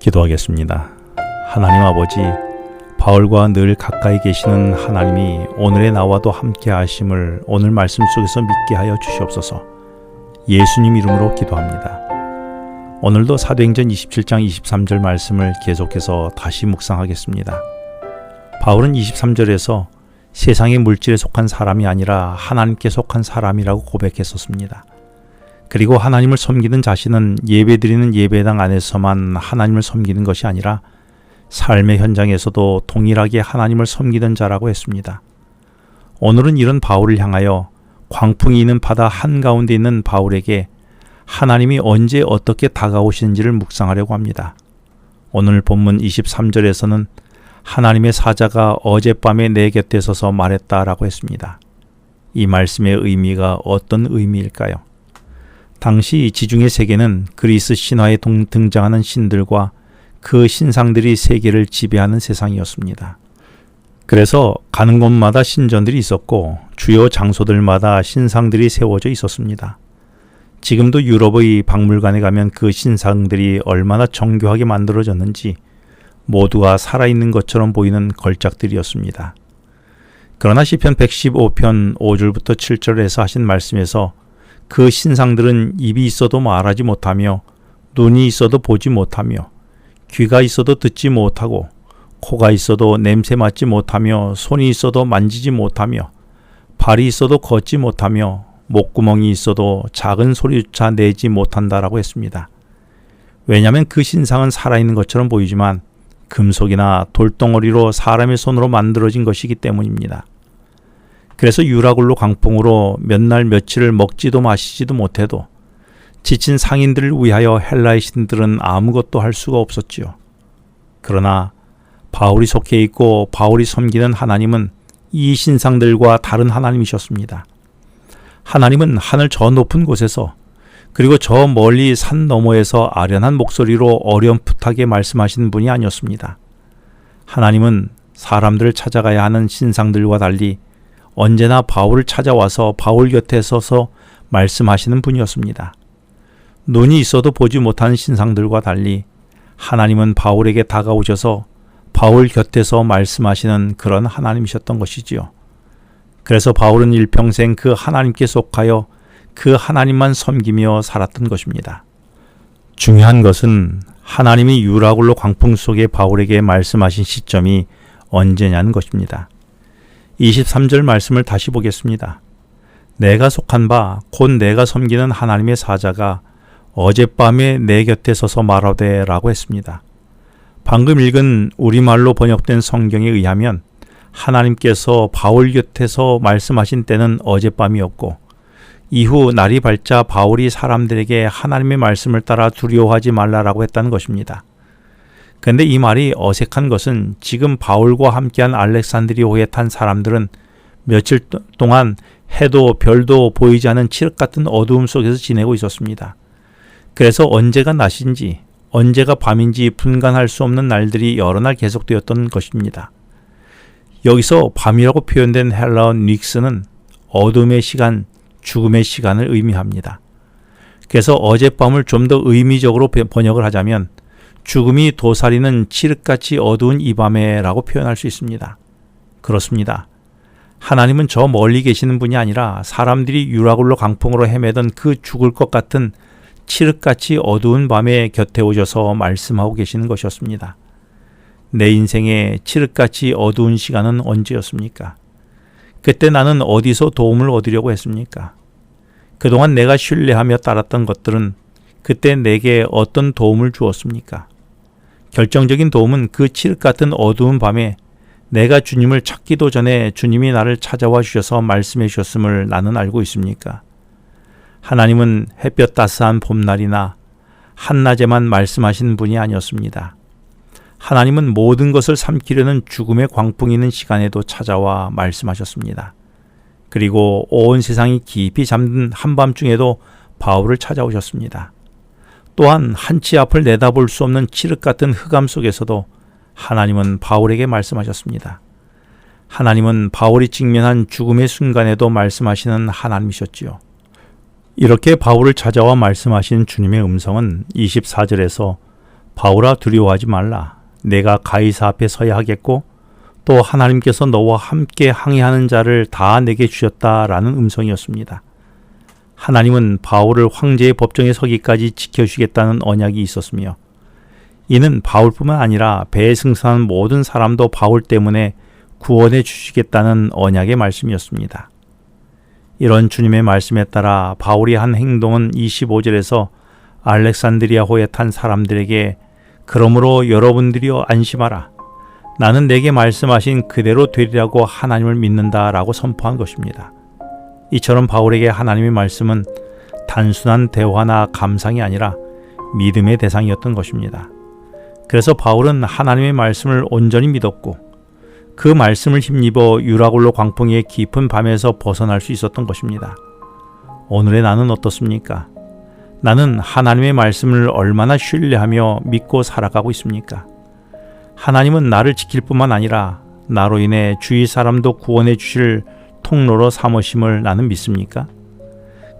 기도하겠습니다. 하나님 아버지, 바울과 늘 가까이 계시는 하나님이 오늘의 나와도 함께 하심을 오늘 말씀 속에서 믿게 하여 주시옵소서. 예수님 이름으로 기도합니다. 오늘도 사도행전 27장 23절 말씀을 계속해서 다시 묵상하겠습니다. 바울은 23절에서 세상의 물질에 속한 사람이 아니라 하나님께 속한 사람이라고 고백했었습니다. 그리고 하나님을 섬기는 자신은 예배드리는 예배당 안에서만 하나님을 섬기는 것이 아니라 삶의 현장에서도 동일하게 하나님을 섬기는 자라고 했습니다. 오늘은 이런 바울을 향하여 광풍이 있는 바다 한가운데 있는 바울에게 하나님이 언제 어떻게 다가오시는지를 묵상하려고 합니다. 오늘 본문 23절에서는 하나님의 사자가 어젯밤에 내 곁에 서서 말했다라고 했습니다. 이 말씀의 의미가 어떤 의미일까요? 당시 지중해 세계는 그리스 신화에 등장하는 신들과 그 신상들이 세계를 지배하는 세상이었습니다. 그래서 가는 곳마다 신전들이 있었고 주요 장소들마다 신상들이 세워져 있었습니다. 지금도 유럽의 박물관에 가면 그 신상들이 얼마나 정교하게 만들어졌는지 모두가 살아있는 것처럼 보이는 걸작들이었습니다. 그러나 시편 115편 5절부터 7절에서 하신 말씀에서 그 신상들은 입이 있어도 말하지 못하며 눈이 있어도 보지 못하며 귀가 있어도 듣지 못하고 코가 있어도 냄새 맡지 못하며 손이 있어도 만지지 못하며 발이 있어도 걷지 못하며 목구멍이 있어도 작은 소리조차 내지 못한다라고 했습니다. 왜냐하면 그 신상은 살아있는 것처럼 보이지만 금속이나 돌덩어리로 사람의 손으로 만들어진 것이기 때문입니다. 그래서 유라굴로 강풍으로 몇 날 며칠을 먹지도 마시지도 못해도 지친 상인들을 위하여 헬라의 신들은 아무것도 할 수가 없었지요. 그러나 바울이 속해 있고 바울이 섬기는 하나님은 이 신상들과 다른 하나님이셨습니다. 하나님은 하늘 저 높은 곳에서 그리고 저 멀리 산 너머에서 아련한 목소리로 어렴풋하게 말씀하신 분이 아니었습니다. 하나님은 사람들을 찾아가야 하는 신상들과 달리 언제나 바울을 찾아와서 바울 곁에 서서 말씀하시는 분이었습니다. 눈이 있어도 보지 못하는 신상들과 달리 하나님은 바울에게 다가오셔서 바울 곁에서 말씀하시는 그런 하나님이셨던 것이지요. 그래서 바울은 일평생 그 하나님께 속하여 그 하나님만 섬기며 살았던 것입니다. 중요한 것은 하나님이 유라굴로 광풍 속에 바울에게 말씀하신 시점이 언제냐는 것입니다. 23절 말씀을 다시 보겠습니다. 내가 속한 바 곧 내가 섬기는 하나님의 사자가 어젯밤에 내 곁에 서서 말하되 라고 했습니다. 방금 읽은 우리말로 번역된 성경에 의하면 하나님께서 바울 곁에서 말씀하신 때는 어젯밤이었고 이후 날이 밝자 바울이 사람들에게 하나님의 말씀을 따라 두려워하지 말라라고 했다는 것입니다. 그런데 이 말이 어색한 것은 지금 바울과 함께한 알렉산드리아호에 탄 사람들은 며칠 동안 해도 별도 보이지 않은 칠흑 같은 어두움 속에서 지내고 있었습니다. 그래서 언제가 낮인지 언제가 밤인지 분간할 수 없는 날들이 여러 날 계속되었던 것입니다. 여기서 밤이라고 표현된 헬라어 닉스는 어둠의 시간, 죽음의 시간을 의미합니다. 그래서 어젯밤을 좀 더 의미적으로 번역을 하자면 죽음이 도사리는 칠흑같이 어두운 이 밤에 라고 표현할 수 있습니다. 그렇습니다. 하나님은 저 멀리 계시는 분이 아니라 사람들이 유라굴로 강풍으로 헤매던 그 죽을 것 같은 칠흑같이 어두운 밤에 곁에 오셔서 말씀하고 계시는 것이었습니다. 내 인생의 칠흑같이 어두운 시간은 언제였습니까? 그때 나는 어디서 도움을 얻으려고 했습니까? 그동안 내가 신뢰하며 따랐던 것들은 그때 내게 어떤 도움을 주었습니까? 결정적인 도움은 그 칠흑 같은 어두운 밤에 내가 주님을 찾기도 전에 주님이 나를 찾아와 주셔서 말씀해 주셨음을 나는 알고 있습니까? 하나님은 햇볕 따스한 봄날이나 한낮에만 말씀하신 분이 아니었습니다. 하나님은 모든 것을 삼키려는 죽음의 광풍이 있는 시간에도 찾아와 말씀하셨습니다. 그리고 온 세상이 깊이 잠든 한밤중에도 바울을 찾아오셨습니다. 또한 한치 앞을 내다볼 수 없는 칠흑 같은 흑암 속에서도 하나님은 바울에게 말씀하셨습니다. 하나님은 바울이 직면한 죽음의 순간에도 말씀하시는 하나님이셨지요. 이렇게 바울을 찾아와 말씀하신 주님의 음성은 24절에서 바울아, 두려워하지 말라. 내가 가이사 앞에 서야 하겠고 또 하나님께서 너와 함께 항해하는 자를 다 내게 주셨다라는 음성이었습니다. 하나님은 바울을 황제의 법정에 서기까지 지켜주시겠다는 언약이 있었으며 이는 바울뿐만 아니라 배에 승선한 모든 사람도 바울 때문에 구원해 주시겠다는 언약의 말씀이었습니다. 이런 주님의 말씀에 따라 바울이 한 행동은 25절에서 알렉산드리아호에 탄 사람들에게 그러므로 여러분들이여 안심하라. 나는 내게 말씀하신 그대로 되리라고 하나님을 믿는다라고 선포한 것입니다. 이처럼 바울에게 하나님의 말씀은 단순한 대화나 감상이 아니라 믿음의 대상이었던 것입니다. 그래서 바울은 하나님의 말씀을 온전히 믿었고 그 말씀을 힘입어 유라굴로 광풍의 깊은 밤에서 벗어날 수 있었던 것입니다. 오늘의 나는 어떻습니까? 나는 하나님의 말씀을 얼마나 신뢰하며 믿고 살아가고 있습니까? 하나님은 나를 지킬 뿐만 아니라 나로 인해 주위 사람도 구원해 주실 통로로 삼으심을 나는 믿습니까?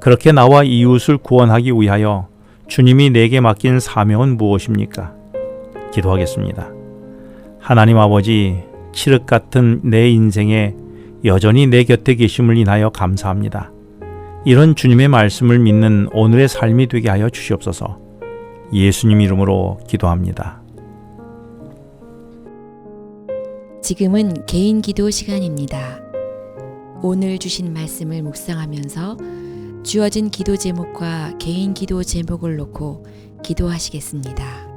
그렇게 나와 이웃을 구원하기 위하여 주님이 내게 맡긴 사명은 무엇입니까? 기도하겠습니다. 하나님 아버지, 칠흑 같은 내 인생에 여전히 내 곁에 계심을 인하여 감사합니다. 이런 주님의 말씀을 믿는 오늘의 삶이 되게 하여 주시옵소서. 예수님 이름으로 기도합니다. 지금은 개인 기도 시간입니다. 오늘 주신 말씀을 묵상하면서 주어진 기도 제목과 개인 기도 제목을 놓고 기도하시겠습니다.